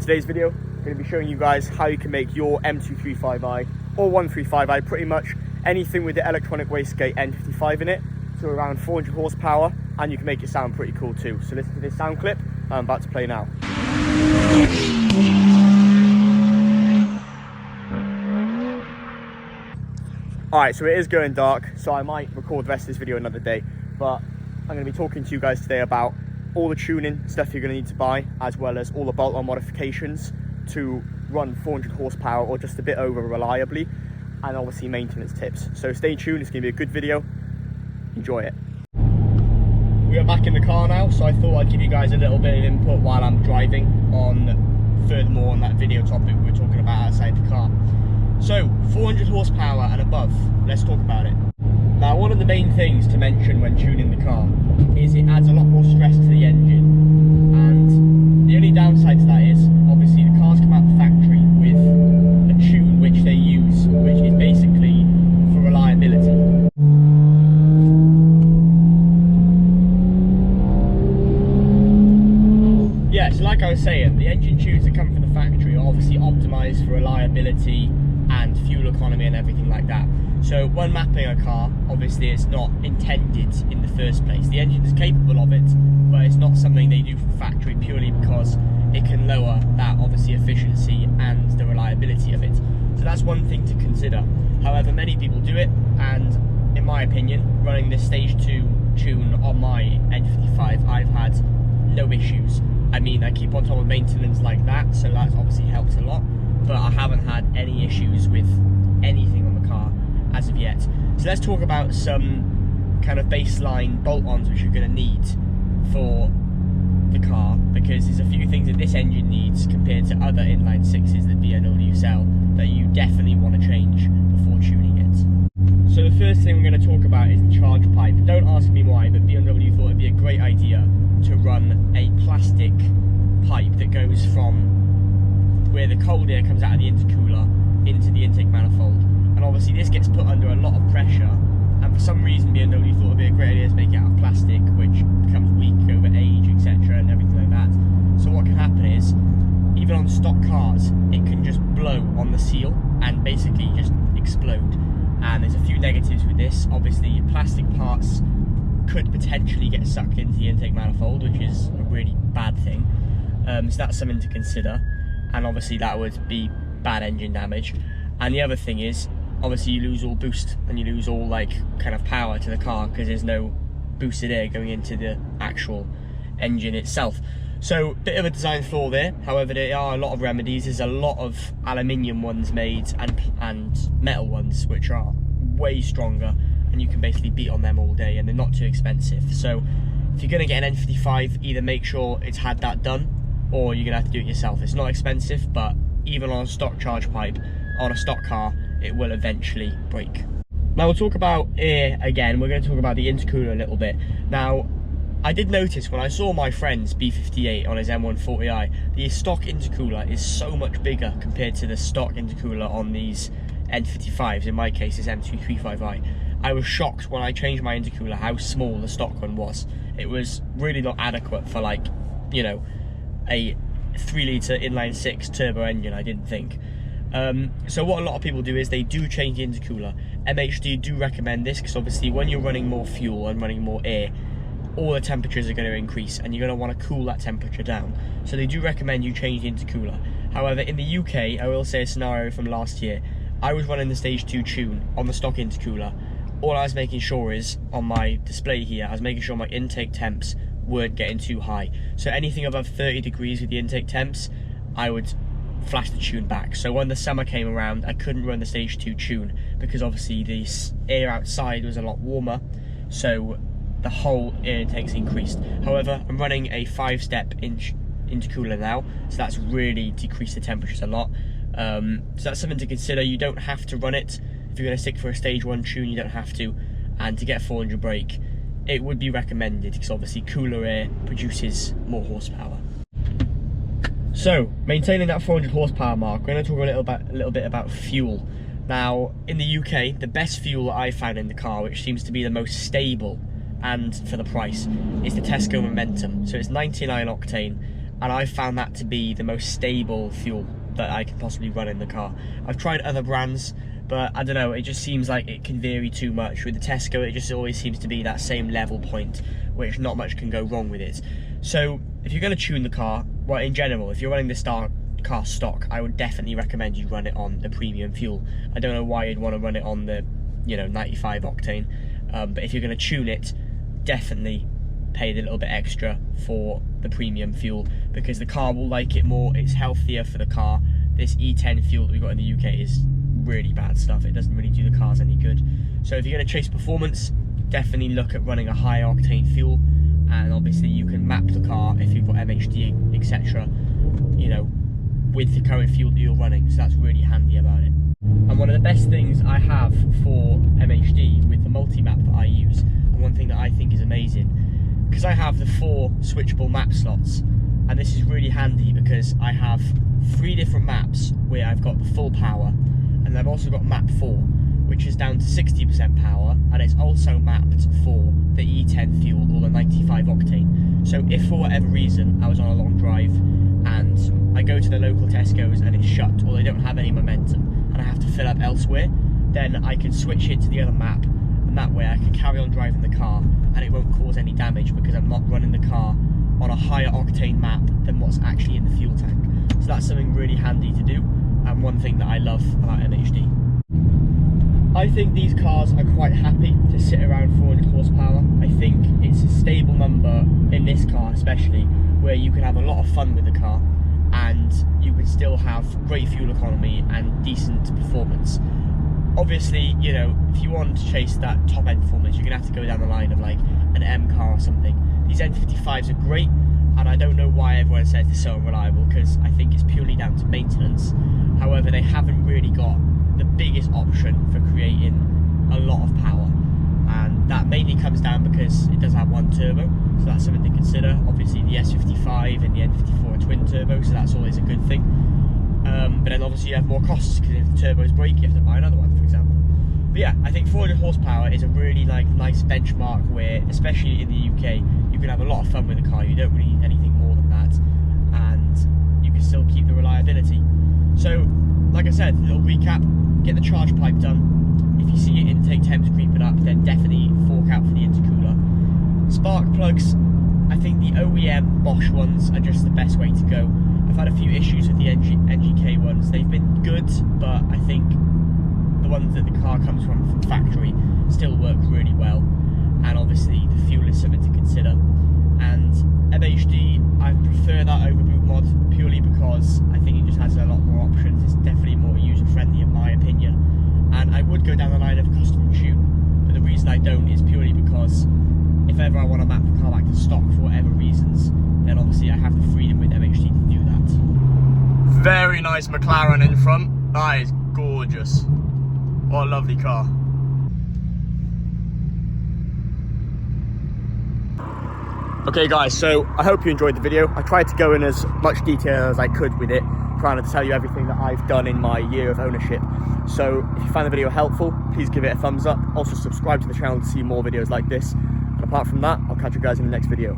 today's video, I'm going to be showing you guys how you can make your M235i or 135i, pretty much anything with the electronic wastegate N55 in it, to around 400 horsepower, and you can make it sound pretty cool too. So listen to this sound clip I'm about to play now. Alright, so it is going dark, so I might record the rest of this video another day, but I'm going to be talking to you guys today about all the tuning stuff you're going to need to buy, as well as all the bolt-on modifications to run 400 horsepower or just a bit over reliably, and obviously maintenance tips. So stay tuned, it's going to be a good video. Enjoy it. We are back in the car now, so I thought I'd give you guys a little bit of input while I'm driving on furthermore on that video topic we were talking about outside the car. So 400 horsepower and above, let's talk about it. Now, one of the main things to mention when tuning the car is it adds a lot more stress to the engine, and the only downside to that is obviously the cars come out the factory with a tune which they use, which is basically for reliability. Yeah, so like I was saying, the engine tunes that come from the factory are obviously optimised for reliability and fuel economy and everything like that. So when mapping a car, obviously it's not intended in the first place. The engine is capable of it, but it's not something they do from factory purely because it can lower that obviously efficiency and the reliability of it. So that's one thing to consider. However, many people do it, and in my opinion, running this stage 2 tune on my N55, I've had no issues. I mean, I keep on top of maintenance like that, so that's obviously helped a lot, but I haven't had any issues with anything on the car as of yet. So let's talk about some kind of baseline bolt-ons which you're going to need for the car, because there's a few things that this engine needs compared to other inline sixes that BMW sell that you definitely want to change before tuning it. So the first thing we're going to talk about is the charge pipe. Don't ask me why, but BMW thought it'd be a great idea to run a plastic pipe that goes from where the cold air comes out of the intercooler into the intake manifold. And obviously this gets put under a lot of pressure, and for some reason BMW thought it'd be a great idea to make it out of plastic, which becomes weak over age, etc., and everything like that. So what can happen is, even on stock cars, it can just blow on the seal and basically just explode. And there's a few negatives with this. Obviously plastic parts could potentially get sucked into the intake manifold, which is a really bad thing. So that's something to consider, and obviously that would be bad engine damage. And the other thing is, obviously you lose all boost and you lose all like kind of power to the car because there's no boosted air going into the actual engine itself. So bit of a design flaw there. However, there are a lot of remedies. There's a lot of aluminium ones made and metal ones which are way stronger, and you can basically beat on them all day, and they're not too expensive. So if you're going to get an N55, either make sure it's had that done, or you're going to have to do it yourself. It's not expensive, but even on a stock charge pipe on a stock car, it will eventually break. Now we'll talk about air again. We're going to talk about the intercooler a little bit. Now, I did notice when I saw my friend's B58 on his M140i, the stock intercooler is so much bigger compared to the stock intercooler on these N55s, in my case is M235i. I was shocked when I changed my intercooler how small the stock one was. It was really not adequate for, like, you know, a 3-litre inline 6 turbo engine, I didn't think. So what a lot of people do is they do change the intercooler. MHD do recommend this because obviously when you're running more fuel and running more air, all the temperatures are going to increase and you're going to want to cool that temperature down. So they do recommend you change the intercooler. However, in the UK, I will say a scenario from last year, I was running the stage 2 tune on the stock intercooler. All I was making sure is, on my display here, I was making sure my intake temps weren't getting too high. So anything above 30 degrees with the intake temps, I would flash the tune back. So when the summer came around, I couldn't run the stage 2 tune because obviously the air outside was a lot warmer, so the whole air intakes increased. However, I'm running a 5-step intercooler now, so that's really decreased the temperatures a lot. So that's something to consider. You don't have to run it. If you're going to stick for a stage 1 tune, you don't have to. And to get 400 brake, it would be recommended because obviously cooler air produces more horsepower. So, maintaining that 400 horsepower mark, we're going to talk a little bit about fuel. Now, in the UK, the best fuel that I found in the car, which seems to be the most stable and for the price, is the Tesco Momentum. So it's 99 octane, and I found that to be the most stable fuel that I can possibly run in the car. I've tried other brands, but I don't know, it just seems like it can vary too much. With the Tesco, it just always seems to be that same level point, which not much can go wrong with it. So if you're going to tune the car, well, in general, if you're running this car stock, I would definitely recommend you run it on the premium fuel. I don't know why you'd want to run it on the 95 octane, but if you're going to tune it, definitely pay the little bit extra for the premium fuel, because the car will like it more. It's healthier for the car. This E10 fuel that we've got in the UK is really bad stuff. It doesn't really do the cars any good. So if you're going to chase performance, definitely look at running a high octane fuel, and obviously you can map the car if you've got MHD, etc., with the current fuel that you're running, so that's really handy about it. And one of the best things I have for MHD with the multi-map that I use, and one thing that I think is amazing, because I have the 4 switchable map slots, and this is really handy because I have 3 different maps where I've got the full power, and I've also got map 4, which is down to 60% power, and it's also mapped for the E10 fuel or the 95 octane. So if for whatever reason I was on a long drive and I go to the local Tesco's and it's shut, or they don't have any momentum, and I have to fill up elsewhere, then I can switch it to the other map, and that way I can carry on driving the car and it won't cause any damage, because I'm not running the car on a higher octane map than what's actually in the fuel tank. So that's something really handy to do, and one thing that I love about MHD. I think these cars are quite happy to sit around 400 horsepower. I think it's a stable number in this car especially, where you can have a lot of fun with the car and you can still have great fuel economy and decent performance. Obviously, if you want to chase that top end performance, you're going to have to go down the line of like an M car or something. These N55s are great, and I don't know why everyone says they're so unreliable, because I think it's purely down to maintenance. However, they haven't really got the biggest option for creating a lot of power, and that mainly comes down because it does have 1 turbo, so that's something to consider. Obviously the S55 and the N54 are twin turbo, so that's always a good thing. But then obviously you have more costs, because if the turbos break, you have to buy another one, for example. But yeah, I think 400 horsepower is a really nice benchmark where, especially in the UK, you can have a lot of fun with the car. You don't really need anything more than that, and you can still keep the reliability. So, like I said, a little recap: get the charge pipe done. If you see your intake temps creeping up, then definitely fork out for the intercooler. Spark plugs, I think the OEM Bosch ones are just the best way to go. I've had a few issues with the NGK ones. They've been good, but I think the ones that the car comes from factory still work really well. And obviously the fuel is something to consider. And MHD, I prefer that over boot mod, purely because I think it just has a lot more options. It's definitely more user friendly in my opinion. And I would go down the line of custom tune, but the reason I don't is purely because if ever I want to map the car back to stock for whatever reasons, then obviously I have the freedom with MHD to do that. Very nice McLaren in front. That is gorgeous. What a lovely car. Okay guys, so I hope you enjoyed the video. I tried to go in as much detail as I could with it, trying to tell you everything that I've done in my year of ownership. So if you find the video helpful, please give it a thumbs up. Also subscribe to the channel to see more videos like this. And apart from that, I'll catch you guys in the next video.